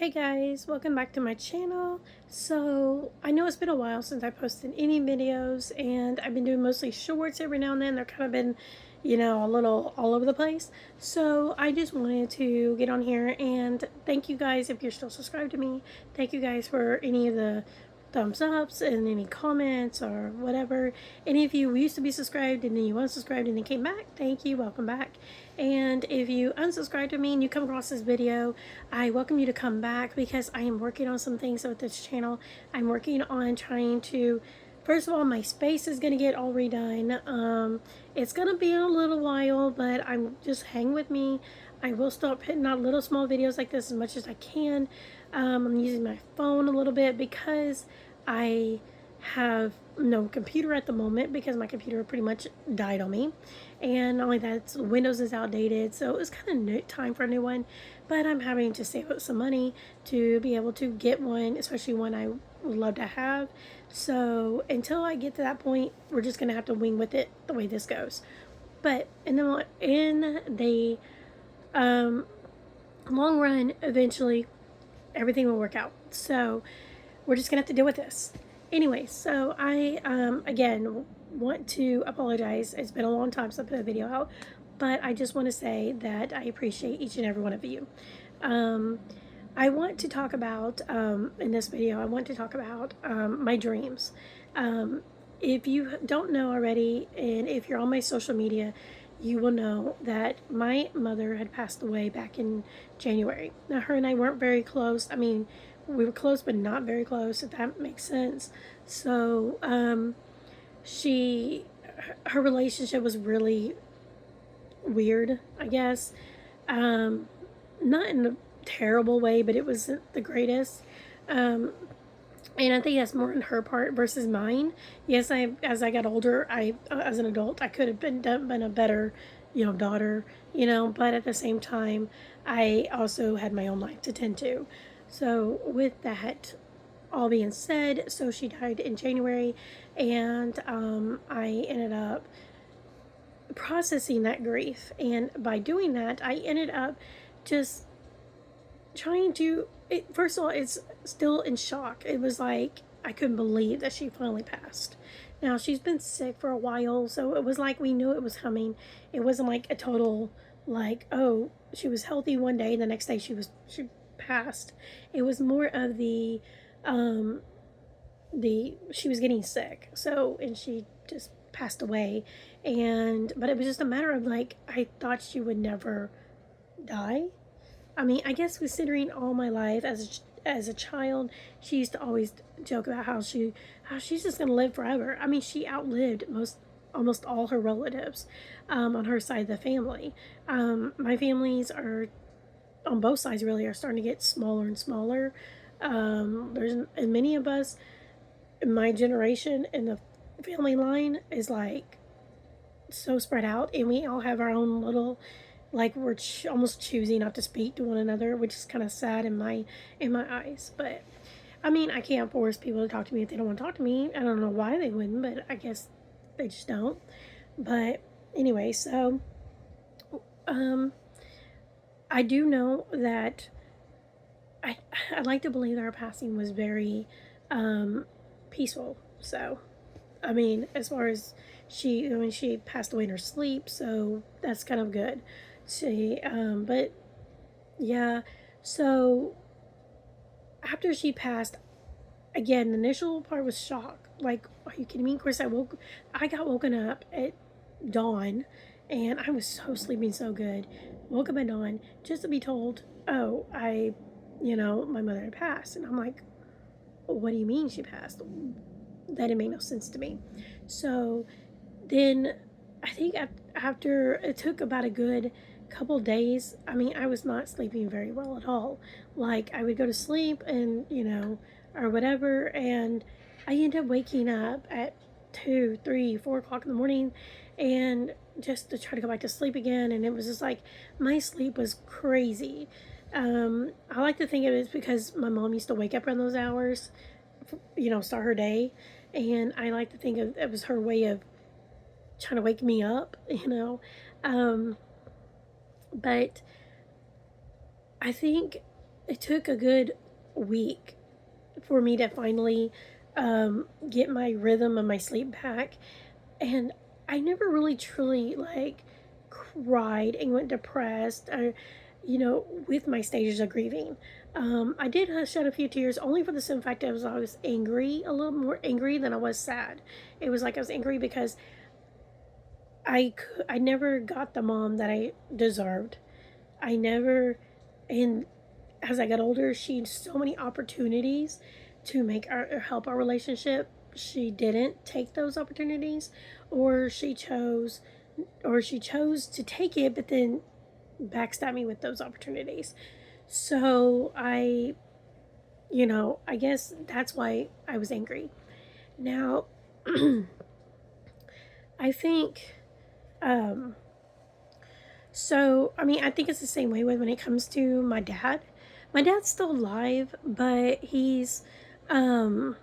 Hey guys, welcome back to my channel. So I know it's been a while since I posted any videos, and I've been doing mostly shorts every now and then. They're kind of been, a little all over the place. So I just wanted to get on here and thank you guys if you're still subscribed to me. Thank you guys for any of the thumbs ups and any comments or whatever. Any of you who used to be subscribed and then you unsubscribed and then came back, thank you, welcome back. And if you unsubscribe to me and you come across this video, I welcome you to come back because I am working on some things with this channel. I'm working on trying to, first of all, my space is going to get all redone. It's going to be a little while, but I'm just hang with me. I will start putting out little small videos like this as much as I can. I'm using my phone a little bit because I have no computer at the moment because my computer pretty much died on me, and not only that, Windows is outdated, so it's kind of time for a new one. But I'm having to save up some money to be able to get one, especially one I would love to have. So until I get to that point, we're just gonna have to wing with it the way this goes. But in the long run, eventually everything will work out. So we're just gonna have to deal with this. Anyway, so I again want to apologize. It's been a long time since I put a video out, but I just want to say that I appreciate each and every one of you. Um, I want to talk about in this video. I want to talk about my dreams. Um, if you don't know already, and if you're on my social media, you will know that my mother had passed away back in January. Now, her and I weren't very close. I mean, we were close, but not very close, if that makes sense. So, she, her relationship was really weird, I guess. Not in a terrible way, but it wasn't the greatest. Um, and I think that's more on her part versus mine. Yes, as I got older, as an adult, I could have been a better, daughter, But at the same time, I also had my own life to tend to. So with that all being said, so she died in January, and I ended up processing that grief, and by doing that, I ended up just trying to first of all, it's still in shock. It was like I couldn't believe that she finally passed. Now she's been sick for a while, so it was like we knew it was coming. It wasn't like a total, like, oh, she was healthy one day and the next day she passed. It was more of um the she was getting sick, so, and she just passed away. And but it was just a matter of, like, I thought she would never die. I mean, I guess considering all my life as a child, she used to always joke about how she's just gonna live forever. I mean, she outlived almost all her relatives on her side of the family. My families are on both sides really are starting to get smaller and smaller. There's and many of us in my generation in the family line is like so spread out, and we all have our own little, like, we're almost choosing not to speak to one another, which is kind of sad in my eyes. But I mean, I can't force people to talk to me if they don't want to talk to me. I don't know why they wouldn't, but I guess they just don't. But anyway, so um I do know that I I like to believe that our passing was very peaceful. So I mean, as far as she passed away in her sleep, so that's kind of good. But yeah, so after she passed, again, the initial part was shock. Like, are you kidding me? Of course, I got woken up at dawn, and I was so sleeping so good. Woke up at dawn just to be told, oh, my mother had passed, and I'm like, what do you mean she passed? That didn't make no sense to me. So then I think after it took about a good couple days, I mean, I was not sleeping very well at all. Like, I would go to sleep and, or whatever, and I ended up waking up at 2, 3, 4 o'clock in the morning, and just to try to go back to sleep again. And it was just like my sleep was crazy. I like to think of it because my mom used to wake up around those hours, start her day. And I like to think of it was her way of trying to wake me up, But I think it took a good week for me to finally get my rhythm of my sleep back. And I never really truly like cried and went depressed or, with my stages of grieving. I did shed a few tears only for the simple fact that I was angry, a little more angry than I was sad. It was like I was angry because I never got the mom that I deserved. I never, and as I got older, she had so many opportunities to make our help our relationship. She didn't take those opportunities, or she chose to take it, but then backstab me with those opportunities. So I guess that's why I was angry. Now, I think, um, I mean, I think it's the same way when it comes to my dad. My dad's still alive, but he's, um,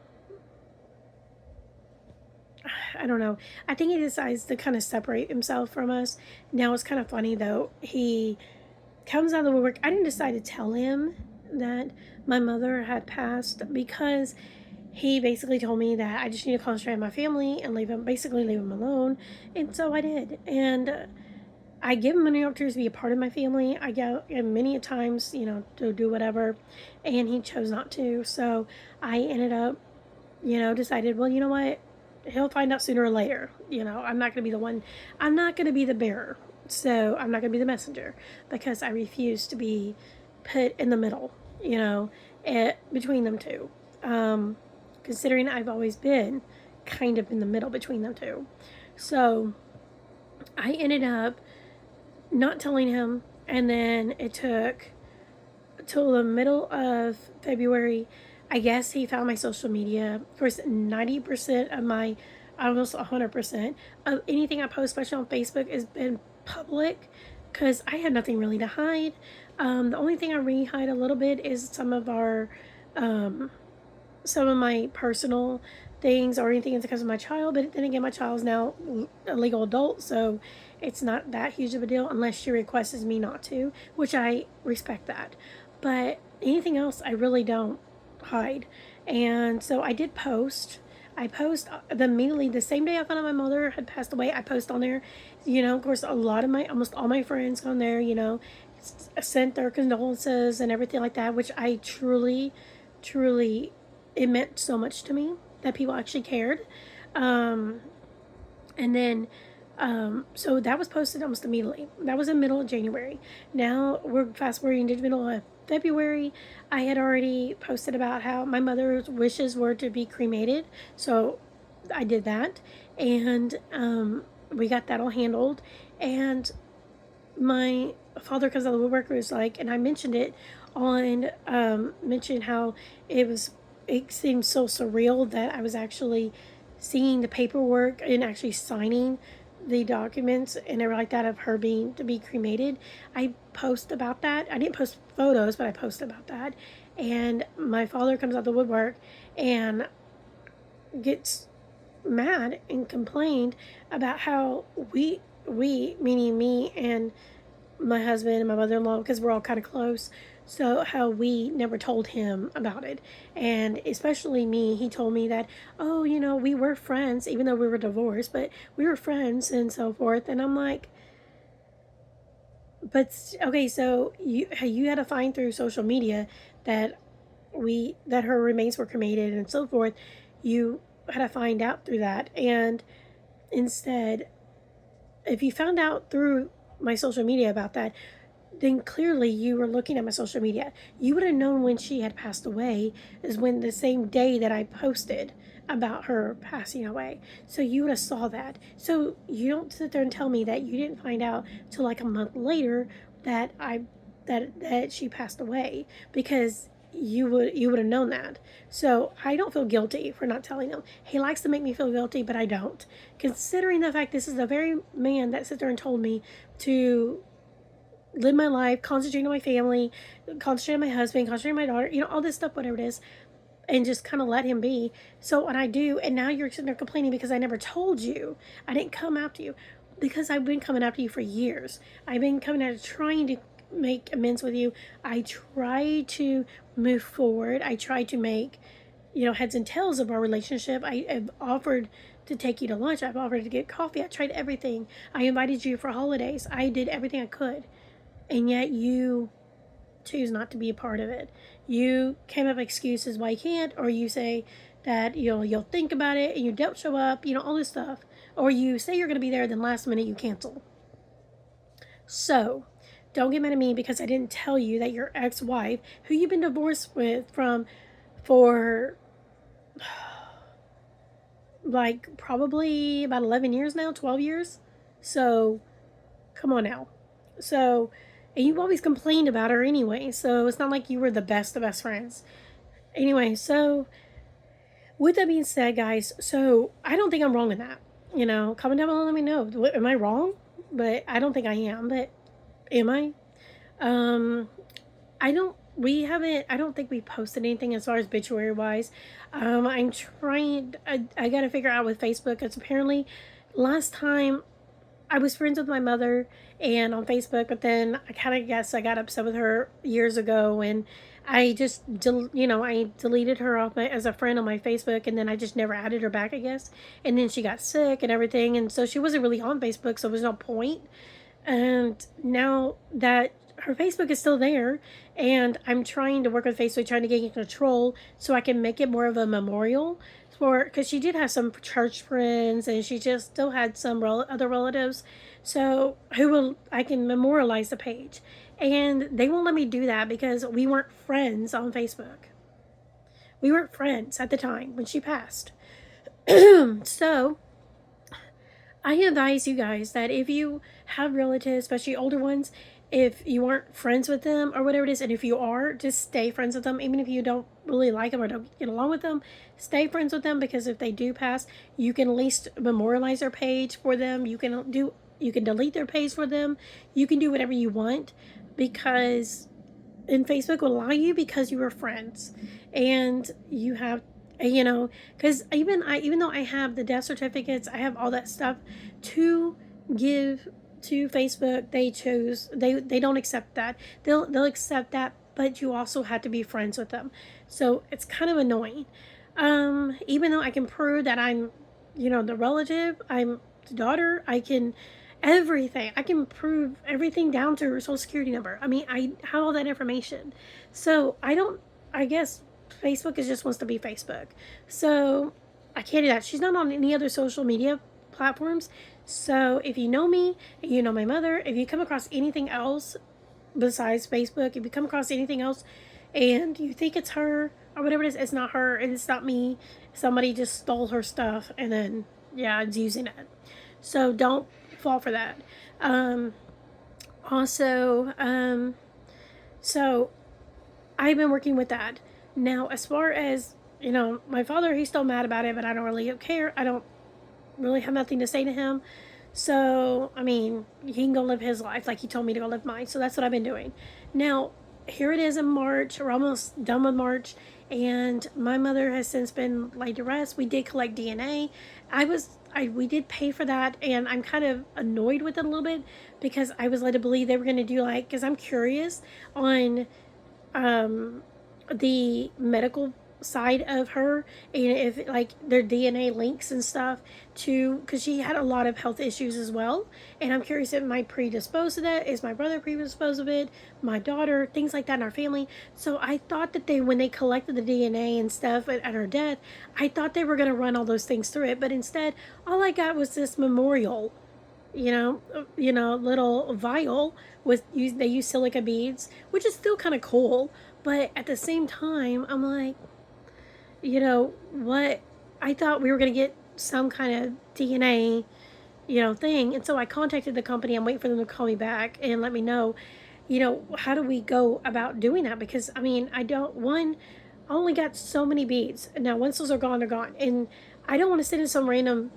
I don't know. I think he decides to kind of separate himself from us. Now it's kind of funny though. He comes out of the woodwork. I didn't decide to tell him that my mother had passed because he basically told me that I just need to concentrate on my family and leave him alone. And so I did. And I give him many opportunities to be a part of my family. I go many times, to do whatever, and he chose not to. So I ended up, decided, well, you know what? He'll find out sooner or later. I'm not going to be the one, I'm not going to be the bearer. So I'm not going to be the messenger because I refuse to be put in the middle, between them two. Considering I've always been kind of in the middle between them two. So I ended up not telling him, and then it took till the middle of February. I guess he found my social media. Of course, 90% of my, almost 100% of anything I post, especially on Facebook, has been public because I had nothing really to hide. The only thing I really hide a little bit is some of my personal things or anything because of my child. But then again, my child is now a legal adult, so it's not that huge of a deal unless she requests me not to, which I respect that. But anything else, I really don't hide. And so I did post. I post immediately the same day I found out my mother had passed away. I post on there. Of course, almost all my friends go on there. Sent their condolences and everything like that, which I truly, truly, it meant so much to me that people actually cared. Um, and then, so that was posted almost immediately. That was in the middle of January. Now we're fast forwarding to the middle of February. I had already posted about how my mother's wishes were to be cremated. So I did that. And we got that all handled. And my father comes out of the woodwork was like, and I mentioned it on, mentioned how it seemed so surreal that I was actually seeing the paperwork and actually signing the documents and everything like that of her being to be cremated. I post about that. I didn't post photos, but I posted about that. And my father comes out the woodwork and gets mad and complained about how we meaning me and my husband and my mother-in-law, because we're all kind of close, so how we never told him about it. And especially me, he told me that, oh, we were friends even though we were divorced, but we were friends and so forth. And I'm like, but okay, so you had to find through social media that her remains were cremated and so forth. You had to find out through that. And instead, if you found out through my social media about that, then clearly you were looking at my social media. You would have known when she had passed away is when the same day that I posted about her passing away. So you would have saw that. So you don't sit there and tell me that you didn't find out till like a month later that that she passed away, because you would have known that. So I don't feel guilty for not telling him. He likes to make me feel guilty, but I don't. Considering the fact this is the very man that sat there and told me to live my life, concentrate on my family, concentrate on my husband, concentrate on my daughter, all this stuff, whatever it is, and just kind of let him be. So when I do, and now you're sitting there complaining because I never told you, I didn't come after you, because I've been coming after you for years. I've been coming after trying to make amends with you. I try to move forward. I try to make, heads and tails of our relationship. I've offered to take you to lunch. I've offered to get coffee. I tried everything. I invited you for holidays. I did everything I could. And yet you choose not to be a part of it. You came up with excuses why you can't, or you say that you'll think about it and you don't show up, all this stuff. Or you say you're going to be there, then last minute you cancel. So, don't get mad at me because I didn't tell you that your ex-wife, who you've been divorced with for like probably about 11 years now, 12 years. So, come on now. So, and you've always complained about her anyway, so it's not like you were the best of best friends. Anyway, so with that being said, guys, so I don't think I'm wrong in that. Comment down below and let me know. Am I wrong? But I don't think I am. But am I? I don't think we posted anything as far as obituary wise. I'm trying, I got to figure out with Facebook. It's apparently last time I was friends with my mother and on Facebook, but then I kind of guess I got upset with her years ago and I just, I deleted her off as a friend on my Facebook and then I just never added her back, I guess. And then she got sick and everything. And so she wasn't really on Facebook, so there was no point. And now that her Facebook is still there, and I'm trying to work with Facebook, trying to get control so I can make it more of a memorial for, because she did have some church friends and she just still had some other relatives, so I can memorialize the page, and they won't let me do that because we weren't friends on Facebook. We weren't friends at the time when she passed. So I advise you guys that if you have relatives, especially older ones, if you aren't friends with them or whatever it is, and if you are, just stay friends with them. Even if you don't really like them or don't get along with them, stay friends with them, because if they do pass, you can at least memorialize their page for them. You can delete their page for them. You can do whatever you want, because and Facebook will allow you because you were friends and you have, because even though I have the death certificates, I have all that stuff to give to Facebook, they don't accept that. They'll accept that, but you also have to be friends with them. So it's kind of annoying. Even though I can prove that I'm, the relative, I'm the daughter, I can everything. I can prove everything down to her social security number. I mean, I have all that information. So I guess Facebook just wants to be Facebook. So I can't do that. She's not on any other social media platforms. So if you know me, and you know my mother, if you come across anything else besides Facebook, if you come across anything else and you think it's her or whatever it is, it's not her and it's not me. Somebody just stole her stuff and then, yeah, it's using it. So don't fall for that. Also, so I've been working with that. Now, as far as, my father, he's still mad about it, but I don't really care. I don't really have nothing to say to him. So, I mean, he can go live his life like he told me to go live mine. So that's what I've been doing. Now, here it is in March. We're almost done with March. And my mother has since been laid to rest. We did collect DNA. We did pay for that. And I'm kind of annoyed with it a little bit because I was led to believe they were going to do because I'm curious on the medical side of her, and if their DNA links and stuff to, because she had a lot of health issues as well, and I'm curious if my predisposed to that, is my brother predisposed of it, my daughter, things like that in our family. So I thought that when they collected the DNA and stuff at her death, I thought they were going to run all those things through it, but instead all I got was this memorial, little vial they use silica beads, which is still kind of cool, but at the same time I'm like, what, I thought we were going to get some kind of DNA, thing. And so I contacted the company. I'm waiting for them to call me back and let me know, how do we go about doing that? Because, I mean, I only got so many beads. Now, once those are gone, they're gone. And I don't want to send in some random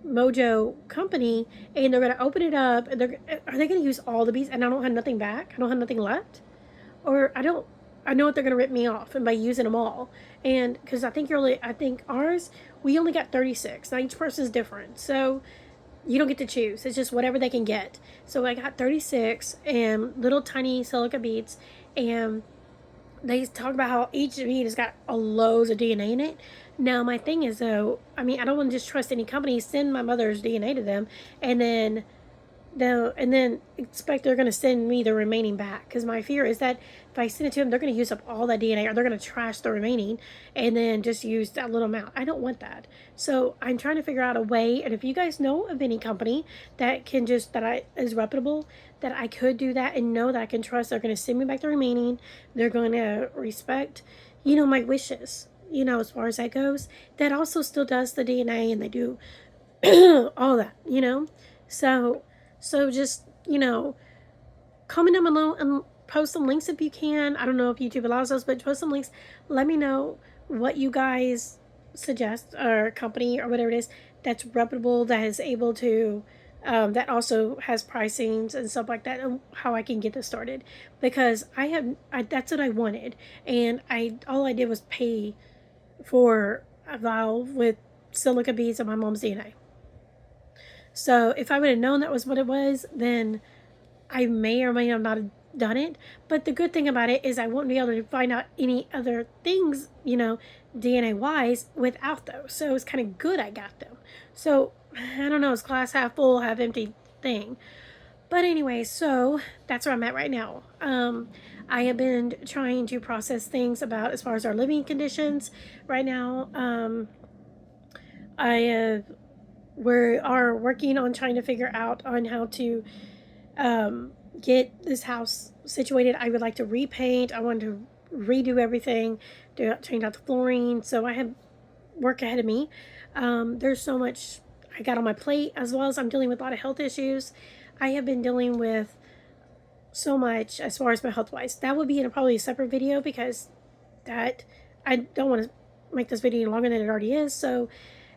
mojo company and they're going to open it up. And are they going to use all the beads and I don't have nothing back? I don't have nothing left? Or I know what they're going to rip me off and by using them all. And because I think ours, we only got 36. Now each person is different. So you don't get to choose. It's just whatever they can get. So I got 36 and little tiny silica beads, and they talk about how each bead has got a loads of DNA in it. Now my thing is though, I mean, I don't want to just trust any company. Send my mother's DNA to them, and then expect they're going to send me the remaining back, because my fear is that if I send it to them, they're going to use up all that DNA, or they're going to trash the remaining and then just use that little amount. I don't want that. So I'm trying to figure out a way, and if you guys know of any company that can just is reputable, that I could do that and know that I can trust they're going to send me back the remaining, they're going to respect, my wishes, as far as that goes, that also still does the DNA, and they do all that, so just, comment them below and post some links if you can. I don't know if YouTube allows us, but post some links. Let me know what you guys suggest, or company or whatever it is that's reputable, that is able to, that also has pricings and stuff like that, and how I can get this started. Because that's what I wanted. And all I did was pay for a vial with silica beads of my mom's DNA. So if I would have known that was what it was, then I may or may not have done it. But the good thing about it is I won't be able to find out any other things, DNA wise, without those. So it's kind of good I got them. So I don't know, it's glass half full, half empty thing. But anyway, so that's where I'm at right now. I have been trying to process things about as far as our living conditions right now. We are working on trying to figure out on how to get this house situated. I would like to repaint. I want to redo everything, change out the flooring. So I have work ahead of me. There's so much I got on my plate, as well as I'm dealing with a lot of health issues. I have been dealing with so much as far as my health wise. That would be in probably a separate video, because that I don't want to make this video longer than it already is. So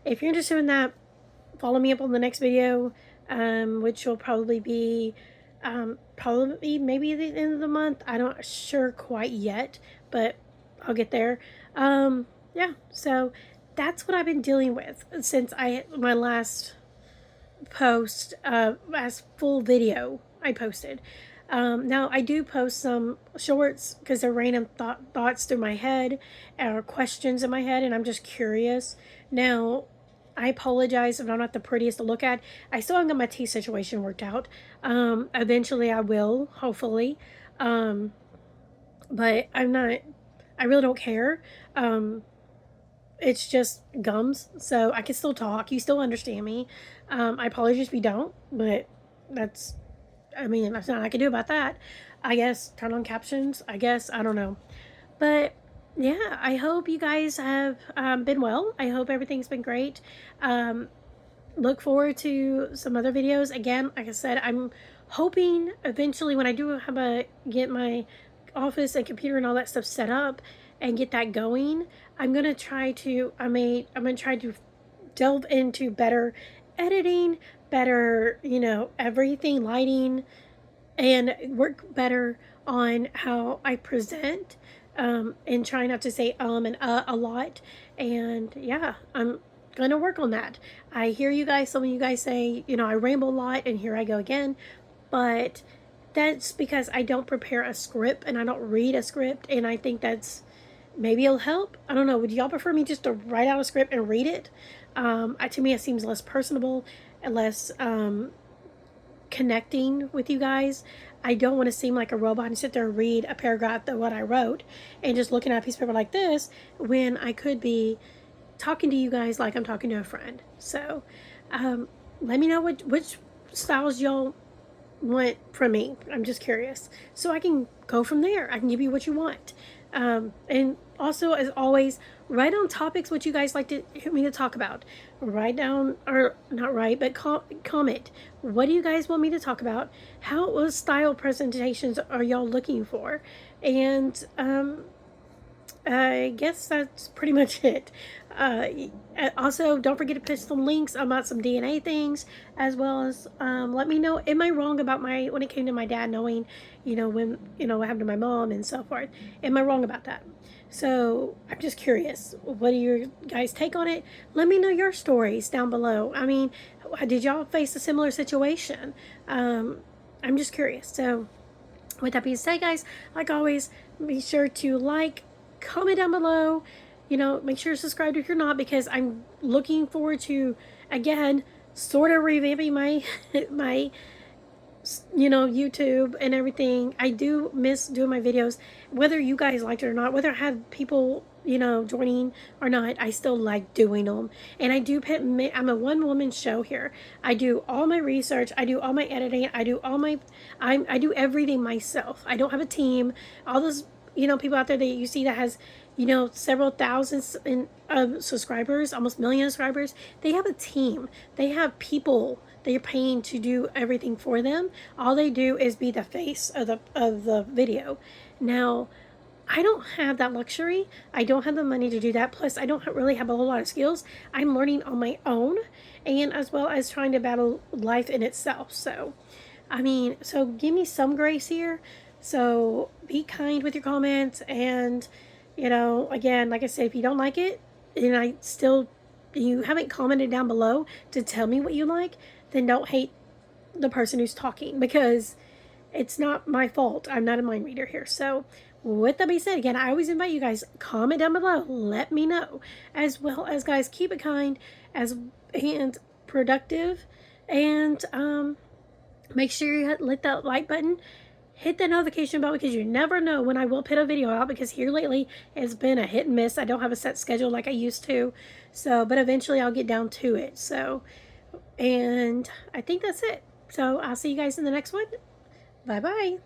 if you're interested in that, follow me up on the next video, which will probably be maybe the end of the month. I'm not sure quite yet, but I'll get there. Yeah, so that's what I've been dealing with since my last post, last full video I posted. Now I do post some shorts because they're random thoughts through my head, or questions in my head, and I'm just curious. Now, I apologize if I'm not the prettiest to look at. I still haven't got my teeth situation worked out. Eventually I will, hopefully. But I really don't care. It's just gums, so I can still talk. You still understand me. I apologize if you don't, but that's nothing I can do about that. I guess turn on captions, I don't know. But yeah, I hope you guys have been well. I hope everything's been great. Look forward to some other videos. Again, like I said, I'm hoping eventually, when I do get my office and computer and all that stuff set up and get that going, I'm gonna try to delve into better editing, better, everything, lighting, and work better on how I present, and try not to say and a lot. And yeah, I'm gonna work on that. I hear you guys, some of you guys say, I ramble a lot, and here I go again. But that's because I don't prepare a script, and I don't read a script, and I think that's maybe it'll help. I don't know. Would y'all prefer me just to write out a script and read it? To me, it seems less personable and less connecting with you guys. I don't want to seem like a robot and sit there and read a paragraph of what I wrote and just looking at a piece of paper like this, when I could be talking to you guys like I'm talking to a friend. So let me know which styles y'all want from me. I'm just curious, so I can go from there. I can give you what you want. And also, as always, write down topics what you guys like to hear me to talk about. Write down, or not write, but comment. What do you guys want me to talk about? What style presentations are y'all looking for? And I guess that's pretty much it. Uh, Also, don't forget to put some links about some DNA things, as well as let me know. Am I wrong about my when it came to my dad knowing, when what happened to my mom and so forth? Am I wrong about that? So I'm just curious. What do your guys' take on it? Let me know your stories down below. I mean, did y'all face a similar situation? I'm just curious. So with that being said, guys, like always, be sure to like, comment down below. Make sure to subscribe if you're not, because I'm looking forward to, again, sort of revamping my my YouTube and everything. I do miss doing my videos, whether you guys liked it or not, whether I had people joining or not. I still like doing them, and I do put. I'm a one-woman show here. I do all my research, I do all my editing, I do all my I do everything myself. I don't have a team. All those people out there that you see that has several thousands in subscribers, almost million subscribers, they have a team. They have people that you're paying to do everything for them. All they do is be the face of the video. Now, I don't have that luxury. I don't have the money to do that. Plus, I don't really have a whole lot of skills. I'm learning on my own, and as well as trying to battle life in itself. So, I mean, so give me some grace here. So be kind with your comments, and again, like I said, if you don't like it, and you haven't commented down below to tell me what you like, then don't hate the person who's talking, because it's not my fault. I'm not a mind reader here. So with that being said, again, I always invite you guys, comment down below, let me know, as well as, guys, keep it kind and productive, and make sure you hit that like button, hit that notification bell, because you never know when I will put a video out, because here lately it's been a hit and miss. I don't have a set schedule like I used to, so but eventually I'll get down to it. So, and I think that's it. So I'll see you guys in the next one. Bye bye.